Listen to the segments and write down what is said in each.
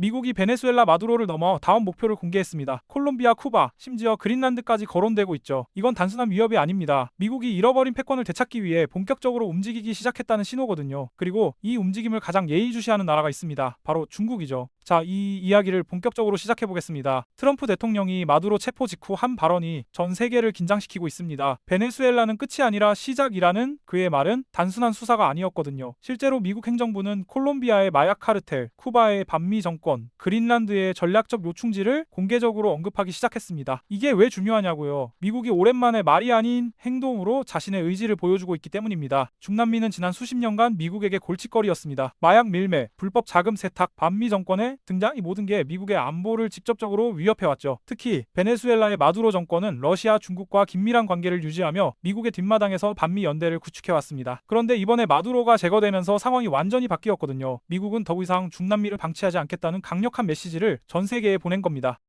미국이 베네수엘라 마두로를 넘어 다음 목표를 공개했습니다. 콜롬비아, 쿠바, 심지어 그린란드까지 거론되고 있죠. 이건 단순한 위협이 아닙니다. 미국이 잃어버린 패권을 되찾기 위해 본격적으로 움직이기 시작했다는 신호거든요. 그리고 이 움직임을 가장 예의주시하는 나라가 있습니다. 바로 중국이죠. 자, 이 이야기를 본격적으로 시작해보겠습니다. 트럼프 대통령이 마두로 체포 직후 한 발언이 전 세계를 긴장시키고 있습니다. 베네수엘라는 끝이 아니라 시작이라는 그의 말은 단순한 수사가 아니었거든요. 실제로 미국 행정부는 콜롬비아의 마약 카르텔, 쿠바의 반미 정권, 그린란드의 전략적 요충지를 공개적으로 언급하기 시작했습니다. 이게 왜 중요하냐고요? 미국이 오랜만에 말이 아닌 행동으로 자신의 의지를 보여주고 있기 때문입니다. 중남미는 지난 수십 년간 미국에게 골칫거리였습니다. 마약 밀매, 불법 자금 세탁, 반미 정권의 등장, 이 모든 게 미국의 안보를 직접적으로 위협해왔죠. 특히 베네수엘라의 마두로 정권은 러시아, 중국과 긴밀한 관계를 유지하며 미국의 뒷마당에서 반미 연대를 구축해왔습니다. 그런데 이번에 마두로가 제거되면서 상황이 완전히 바뀌었거든요. 미국은 더 이상 중남미를 방치하지 않겠다는 강력한 메시지를 전 세계에 보낸 겁니다.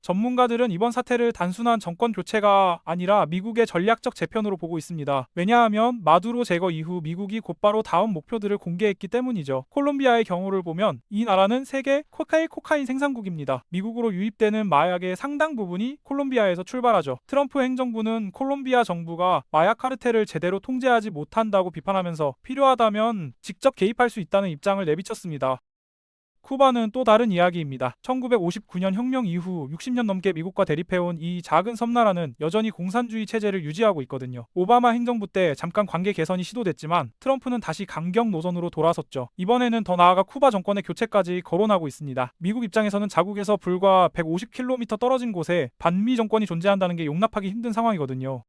전문가들은 이번 사태를 단순한 정권 교체가 아니라 미국의 전략적 재편으로 보고 있습니다. 왜냐하면 마두로 제거 이후 미국이 곧바로 다음 목표들을 공개했기 때문이죠. 콜롬비아의 경우를 보면 이 나라는 세계 코카인 생산국입니다. 미국으로 유입되는 마약의 상당 부분이 콜롬비아에서 출발하죠. 트럼프 행정부는 콜롬비아 정부가 마약 카르텔을 제대로 통제하지 못한다고 비판하면서 필요하다면 직접 개입할 수 있다는 입장을 내비쳤습니다. 쿠바는 또 다른 이야기입니다. 1959년 혁명 이후 60년 넘게 미국과 대립해온 이 작은 섬나라는 여전히 공산주의 체제를 유지하고 있거든요. 오바마 행정부 때 잠깐 관계 개선이 시도됐지만 트럼프는 다시 강경 노선으로 돌아섰죠. 이번에는 더 나아가 쿠바 정권의 교체까지 거론하고 있습니다. 미국 입장에서는 자국에서 불과 150km 떨어진 곳에 반미 정권이 존재한다는 게 용납하기 힘든 상황이거든요.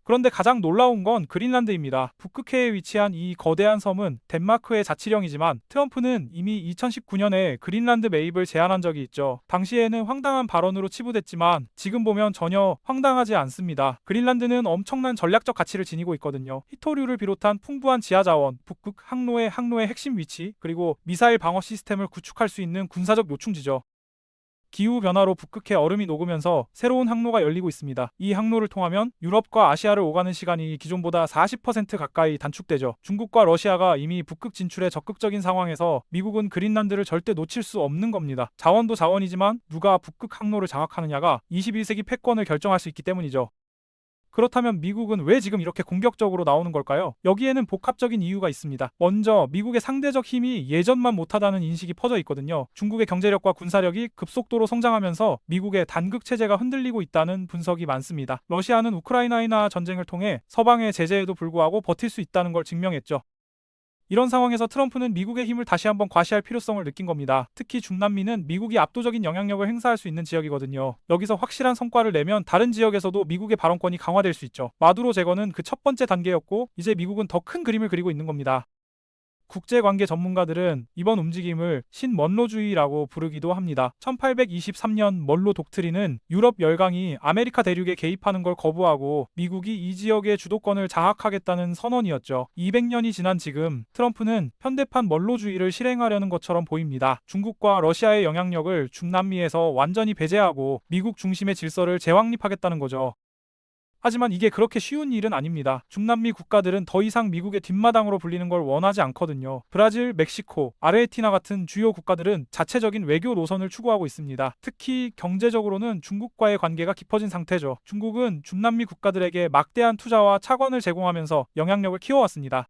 그런데 가장 놀라운 건 그린란드입니다. 북극해에 위치한 이 거대한 섬은 덴마크의 자치령이지만 트럼프는 이미 2019년에 그린란드 매입을 제안한 적이 있죠. 당시에는 황당한 발언으로 치부됐지만 지금 보면 전혀 황당하지 않습니다. 그린란드는 엄청난 전략적 가치를 지니고 있거든요. 히토류를 비롯한 풍부한 지하자원, 북극 항로의 핵심 위치, 그리고 미사일 방어 시스템을 구축할 수 있는 군사적 요충지죠. 기후변화로 북극해 얼음이 녹으면서 새로운 항로가 열리고 있습니다. 이 항로를 통하면 유럽과 아시아를 오가는 시간이 기존보다 40% 가까이 단축되죠. 중국과 러시아가 이미 북극 진출에 적극적인 상황에서 미국은 그린란드를 절대 놓칠 수 없는 겁니다. 자원도 자원이지만 누가 북극 항로를 장악하느냐가 21세기 패권을 결정할 수 있기 때문이죠. 그렇다면 미국은 왜 지금 이렇게 공격적으로 나오는 걸까요? 여기에는 복합적인 이유가 있습니다. 먼저 미국의 상대적 힘이 예전만 못하다는 인식이 퍼져 있거든요. 중국의 경제력과 군사력이 급속도로 성장하면서 미국의 단극 체제가 흔들리고 있다는 분석이 많습니다. 러시아는 우크라이나 전쟁을 통해 서방의 제재에도 불구하고 버틸 수 있다는 걸 증명했죠. 이런 상황에서 트럼프는 미국의 힘을 다시 한번 과시할 필요성을 느낀 겁니다. 특히 중남미는 미국이 압도적인 영향력을 행사할 수 있는 지역이거든요. 여기서 확실한 성과를 내면 다른 지역에서도 미국의 발언권이 강화될 수 있죠. 마두로 제거는 그 첫 번째 단계였고 이제 미국은 더 큰 그림을 그리고 있는 겁니다. 국제관계 전문가들은 이번 움직임을 신먼로주의라고 부르기도 합니다. 1823년 먼로 독트린은 유럽 열강이 아메리카 대륙에 개입하는 걸 거부하고 미국이 이 지역의 주도권을 장악하겠다는 선언이었죠. 200년이 지난 지금 트럼프는 현대판 먼로주의를 실행하려는 것처럼 보입니다. 중국과 러시아의 영향력을 중남미에서 완전히 배제하고 미국 중심의 질서를 재확립하겠다는 거죠. 하지만 이게 그렇게 쉬운 일은 아닙니다. 중남미 국가들은 더 이상 미국의 뒷마당으로 불리는 걸 원하지 않거든요. 브라질, 멕시코, 아르헨티나 같은 주요 국가들은 자체적인 외교 노선을 추구하고 있습니다. 특히 경제적으로는 중국과의 관계가 깊어진 상태죠. 중국은 중남미 국가들에게 막대한 투자와 차관을 제공하면서 영향력을 키워왔습니다.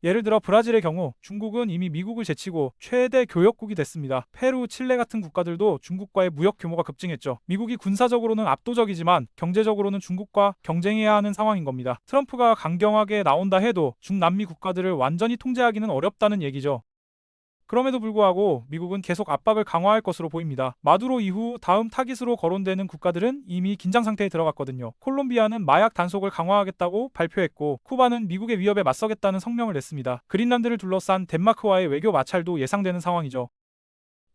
예를 들어 브라질의 경우 중국은 이미 미국을 제치고 최대 교역국이 됐습니다. 페루, 칠레 같은 국가들도 중국과의 무역 규모가 급증했죠. 미국이 군사적으로는 압도적이지만 경제적으로는 중국과 경쟁해야 하는 상황인 겁니다. 트럼프가 강경하게 나온다 해도 중남미 국가들을 완전히 통제하기는 어렵다는 얘기죠. 그럼에도 불구하고 미국은 계속 압박을 강화할 것으로 보입니다. 마두로 이후 다음 타깃으로 거론되는 국가들은 이미 긴장 상태에 들어갔거든요. 콜롬비아는 마약 단속을 강화하겠다고 발표했고 쿠바는 미국의 위협에 맞서겠다는 성명을 냈습니다. 그린란드를 둘러싼 덴마크와의 외교 마찰도 예상되는 상황이죠.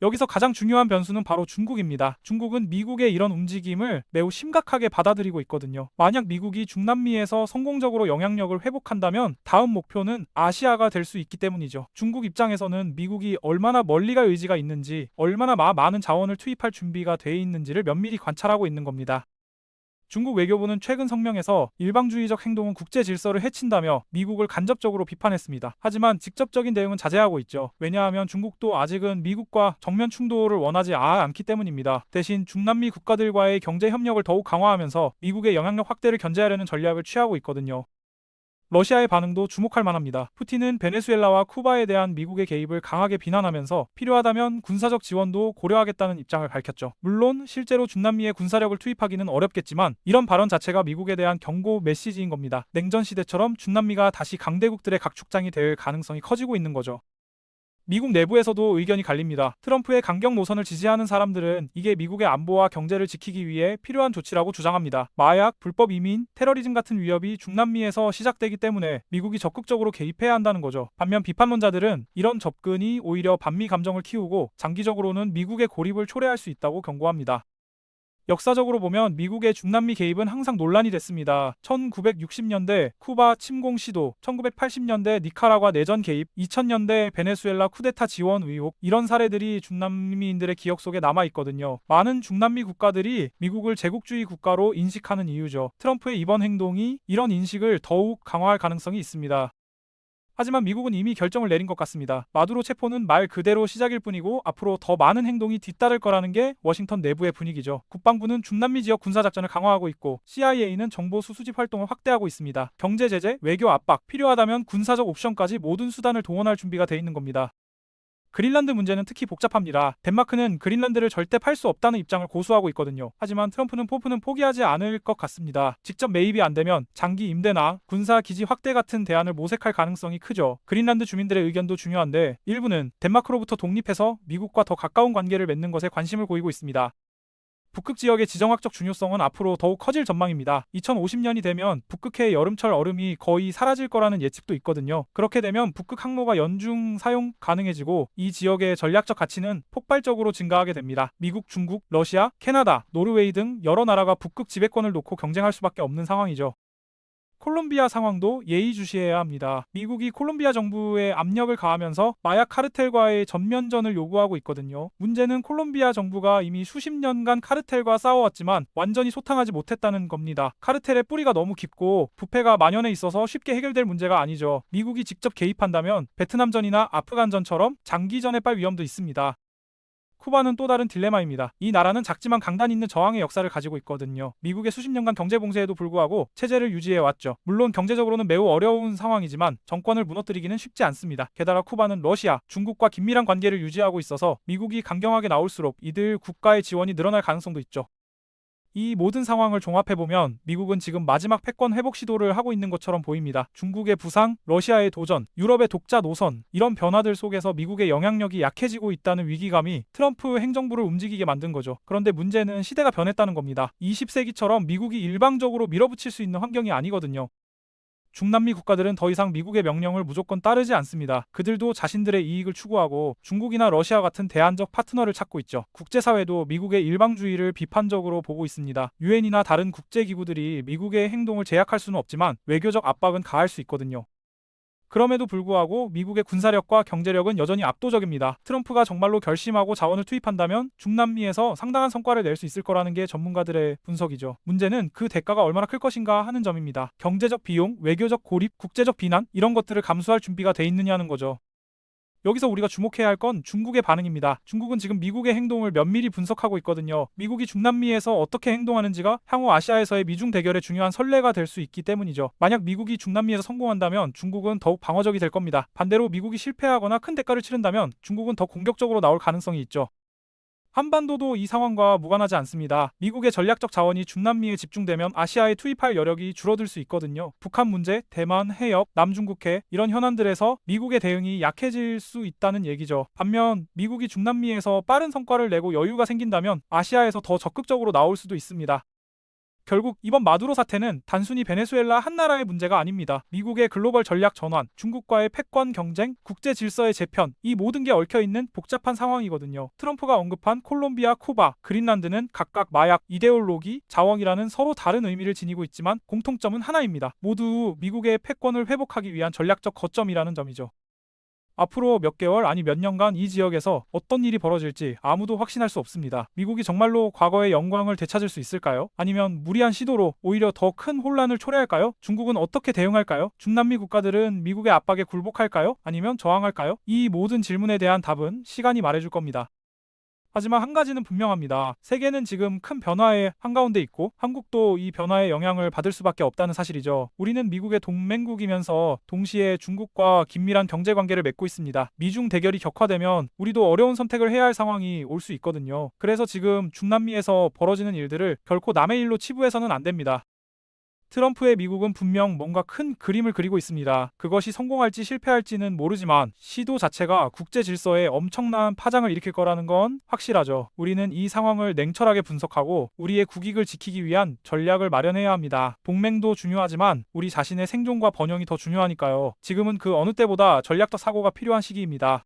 여기서 가장 중요한 변수는 바로 중국입니다. 중국은 미국의 이런 움직임을 매우 심각하게 받아들이고 있거든요. 만약 미국이 중남미에서 성공적으로 영향력을 회복한다면 다음 목표는 아시아가 될 수 있기 때문이죠. 중국 입장에서는 미국이 얼마나 멀리 갈 의지가 있는지, 얼마나 많은 자원을 투입할 준비가 돼 있는지를 면밀히 관찰하고 있는 겁니다. 중국 외교부는 최근 성명에서 일방주의적 행동은 국제 질서를 해친다며 미국을 간접적으로 비판했습니다. 하지만 직접적인 대응은 자제하고 있죠. 왜냐하면 중국도 아직은 미국과 정면 충돌을 원하지 않기 때문입니다. 대신 중남미 국가들과의 경제 협력을 더욱 강화하면서 미국의 영향력 확대를 견제하려는 전략을 취하고 있거든요. 러시아의 반응도 주목할 만합니다. 푸틴은 베네수엘라와 쿠바에 대한 미국의 개입을 강하게 비난하면서 필요하다면 군사적 지원도 고려하겠다는 입장을 밝혔죠. 물론 실제로 중남미에 군사력을 투입하기는 어렵겠지만 이런 발언 자체가 미국에 대한 경고 메시지인 겁니다. 냉전 시대처럼 중남미가 다시 강대국들의 각축장이 될 가능성이 커지고 있는 거죠. 미국 내부에서도 의견이 갈립니다. 트럼프의 강경 노선을 지지하는 사람들은 이게 미국의 안보와 경제를 지키기 위해 필요한 조치라고 주장합니다. 마약, 불법 이민, 테러리즘 같은 위협이 중남미에서 시작되기 때문에 미국이 적극적으로 개입해야 한다는 거죠. 반면 비판론자들은 이런 접근이 오히려 반미 감정을 키우고 장기적으로는 미국의 고립을 초래할 수 있다고 경고합니다. 역사적으로 보면 미국의 중남미 개입은 항상 논란이 됐습니다. 1960년대 쿠바 침공 시도, 1980년대 니카라과 내전 개입, 2000년대 베네수엘라 쿠데타 지원 의혹, 이런 사례들이 중남미인들의 기억 속에 남아있거든요. 많은 중남미 국가들이 미국을 제국주의 국가로 인식하는 이유죠. 트럼프의 이번 행동이 이런 인식을 더욱 강화할 가능성이 있습니다. 하지만 미국은 이미 결정을 내린 것 같습니다. 마두로 체포는 말 그대로 시작일 뿐이고 앞으로 더 많은 행동이 뒤따를 거라는 게 워싱턴 내부의 분위기죠. 국방부는 중남미 지역 군사작전을 강화하고 있고 CIA는 정보 수수집 활동을 확대하고 있습니다. 경제 제재, 외교 압박, 필요하다면 군사적 옵션까지 모든 수단을 동원할 준비가 돼 있는 겁니다. 그린란드 문제는 특히 복잡합니다. 덴마크는 그린란드를 절대 팔 수 없다는 입장을 고수하고 있거든요. 하지만 트럼프는 포기하지 않을 것 같습니다. 직접 매입이 안 되면 장기 임대나 군사 기지 확대 같은 대안을 모색할 가능성이 크죠. 그린란드 주민들의 의견도 중요한데 일부는 덴마크로부터 독립해서 미국과 더 가까운 관계를 맺는 것에 관심을 보이고 있습니다. 북극 지역의 지정학적 중요성은 앞으로 더욱 커질 전망입니다. 2050년이 되면 북극해의 여름철 얼음이 거의 사라질 거라는 예측도 있거든요. 그렇게 되면 북극 항로가 연중 사용 가능해지고 이 지역의 전략적 가치는 폭발적으로 증가하게 됩니다. 미국, 중국, 러시아, 캐나다, 노르웨이 등 여러 나라가 북극 지배권을 놓고 경쟁할 수밖에 없는 상황이죠. 콜롬비아 상황도 예의주시해야 합니다. 미국이 콜롬비아 정부에 압력을 가하면서 마약 카르텔과의 전면전을 요구하고 있거든요. 문제는 콜롬비아 정부가 이미 수십 년간 카르텔과 싸워왔지만 완전히 소탕하지 못했다는 겁니다. 카르텔의 뿌리가 너무 깊고 부패가 만연해 있어서 쉽게 해결될 문제가 아니죠. 미국이 직접 개입한다면 베트남전이나 아프간전처럼 장기전에 빨 위험도 있습니다. 쿠바는 또 다른 딜레마입니다. 이 나라는 작지만 강단 있는 저항의 역사를 가지고 있거든요. 미국의 수십 년간 경제 봉쇄에도 불구하고 체제를 유지해왔죠. 물론 경제적으로는 매우 어려운 상황이지만 정권을 무너뜨리기는 쉽지 않습니다. 게다가 쿠바는 러시아, 중국과 긴밀한 관계를 유지하고 있어서 미국이 강경하게 나올수록 이들 국가의 지원이 늘어날 가능성도 있죠. 이 모든 상황을 종합해보면 미국은 지금 마지막 패권 회복 시도를 하고 있는 것처럼 보입니다. 중국의 부상, 러시아의 도전, 유럽의 독자 노선, 이런 변화들 속에서 미국의 영향력이 약해지고 있다는 위기감이 트럼프 행정부를 움직이게 만든 거죠. 그런데 문제는 시대가 변했다는 겁니다. 20세기처럼 미국이 일방적으로 밀어붙일 수 있는 환경이 아니거든요. 중남미 국가들은 더 이상 미국의 명령을 무조건 따르지 않습니다. 그들도 자신들의 이익을 추구하고 중국이나 러시아 같은 대안적 파트너를 찾고 있죠. 국제사회도 미국의 일방주의를 비판적으로 보고 있습니다. 유엔이나 다른 국제기구들이 미국의 행동을 제약할 수는 없지만 외교적 압박은 가할 수 있거든요. 그럼에도 불구하고 미국의 군사력과 경제력은 여전히 압도적입니다. 트럼프가 정말로 결심하고 자원을 투입한다면 중남미에서 상당한 성과를 낼 수 있을 거라는 게 전문가들의 분석이죠. 문제는 그 대가가 얼마나 클 것인가 하는 점입니다. 경제적 비용, 외교적 고립, 국제적 비난, 이런 것들을 감수할 준비가 돼 있느냐는 거죠. 여기서 우리가 주목해야 할 건 중국의 반응입니다. 중국은 지금 미국의 행동을 면밀히 분석하고 있거든요. 미국이 중남미에서 어떻게 행동하는지가 향후 아시아에서의 미중 대결의 중요한 선례가 될 수 있기 때문이죠. 만약 미국이 중남미에서 성공한다면 중국은 더욱 방어적이 될 겁니다. 반대로 미국이 실패하거나 큰 대가를 치른다면 중국은 더 공격적으로 나올 가능성이 있죠. 한반도도 이 상황과 무관하지 않습니다. 미국의 전략적 자원이 중남미에 집중되면 아시아에 투입할 여력이 줄어들 수 있거든요. 북한 문제, 대만, 해협, 남중국해 이런 현안들에서 미국의 대응이 약해질 수 있다는 얘기죠. 반면 미국이 중남미에서 빠른 성과를 내고 여유가 생긴다면 아시아에서 더 적극적으로 나올 수도 있습니다. 결국 이번 마두로 사태는 단순히 베네수엘라 한 나라의 문제가 아닙니다. 미국의 글로벌 전략 전환, 중국과의 패권 경쟁, 국제 질서의 재편, 이 모든 게 얽혀있는 복잡한 상황이거든요. 트럼프가 언급한 콜롬비아, 쿠바, 그린란드는 각각 마약, 이데올로기, 자원이라는 서로 다른 의미를 지니고 있지만 공통점은 하나입니다. 모두 미국의 패권을 회복하기 위한 전략적 거점이라는 점이죠. 앞으로 몇 개월 아니 몇 년간 이 지역에서 어떤 일이 벌어질지 아무도 확신할 수 없습니다. 미국이 정말로 과거의 영광을 되찾을 수 있을까요? 아니면 무리한 시도로 오히려 더 큰 혼란을 초래할까요? 중국은 어떻게 대응할까요? 중남미 국가들은 미국의 압박에 굴복할까요? 아니면 저항할까요? 이 모든 질문에 대한 답은 시간이 말해줄 겁니다. 하지만 한 가지는 분명합니다. 세계는 지금 큰 변화의 한가운데 있고 한국도 이 변화의 영향을 받을 수밖에 없다는 사실이죠. 우리는 미국의 동맹국이면서 동시에 중국과 긴밀한 경제 관계를 맺고 있습니다. 미중 대결이 격화되면 우리도 어려운 선택을 해야 할 상황이 올 수 있거든요. 그래서 지금 중남미에서 벌어지는 일들을 결코 남의 일로 치부해서는 안 됩니다. 트럼프의 미국은 분명 뭔가 큰 그림을 그리고 있습니다. 그것이 성공할지 실패할지는 모르지만 시도 자체가 국제 질서에 엄청난 파장을 일으킬 거라는 건 확실하죠. 우리는 이 상황을 냉철하게 분석하고 우리의 국익을 지키기 위한 전략을 마련해야 합니다. 동맹도 중요하지만 우리 자신의 생존과 번영이 더 중요하니까요. 지금은 그 어느 때보다 전략적 사고가 필요한 시기입니다.